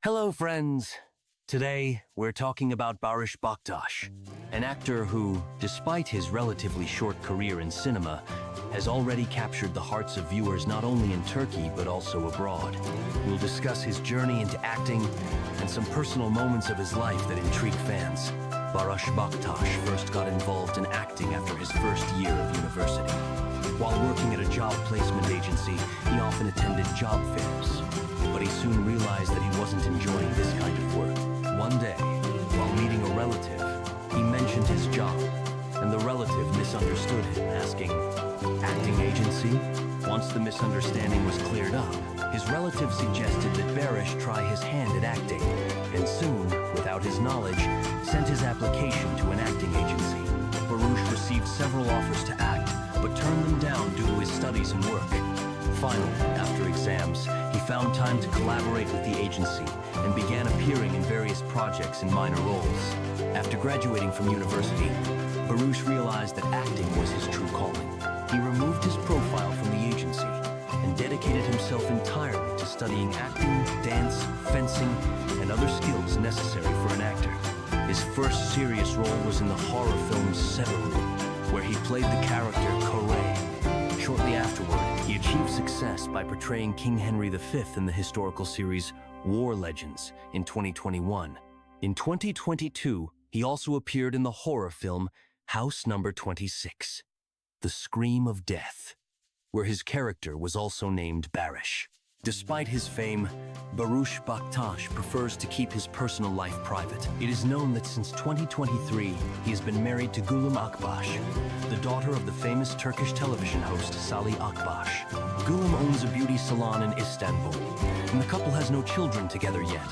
Hello, friends. Today, we're talking about Barış Baktas, an actor who, despite his relatively short career in cinema, has already captured the hearts of viewers not only in Turkey but also abroad. We'll discuss his journey into acting and some personal moments of his life that intrigue fans. Barış Baktas first got involved in acting after his first year of university. While working at a job placement agency, he often attended job fairs. But he soon realized that he wasn't enjoying this kind of work. One day, while meeting a relative, he mentioned his job, and the relative misunderstood him, asking, "Acting agency?" Once the misunderstanding was cleared up, his relative suggested that Baris try his hand at acting, and soon, without his knowledge, sent his application to an acting agency. Barış received several offers to act, but turned them down due to his studies and work. Finally, after exams, he found time to collaborate with the agency and began appearing in various projects in minor roles. After graduating from university, Barış realized that acting was his true calling. He removed his profile from the agency and dedicated himself entirely to studying acting, dance, fencing, and other skills necessary for an actor. His first serious role was in the horror film Çiçekleri, where he played the character convey. Shortly afterward, he achieved success by portraying King Henry V in the historical series War Legends in 2021. In 2022, he also appeared in the horror film House Number 26, The Scream of Death, where his character was also named Baris. Despite his fame, Barış Baktas prefers to keep his personal life private. It is known that since 2023, he has been married to Gülüm Akbaş, the daughter of the famous Turkish television host Salih Akbaş. Gülüm owns a beauty salon in Istanbul, and the couple has no children together yet,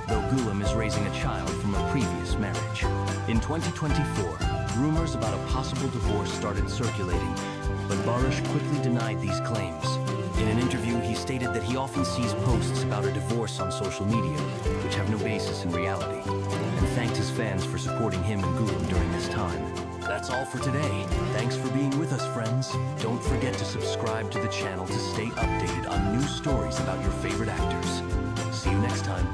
though Gülüm is raising a child from a previous marriage. In 2024, rumors about a possible divorce started circulating, but Barış quickly denied these claims. In an interview, he stated that he often sees posts about a divorce on social media, which have no basis in reality, and thanked his fans for supporting him and Gülüm during this time. That's all for today. Thanks for being with us, friends. Don't forget to subscribe to the channel to stay updated on new stories about your favorite actors. See you next time.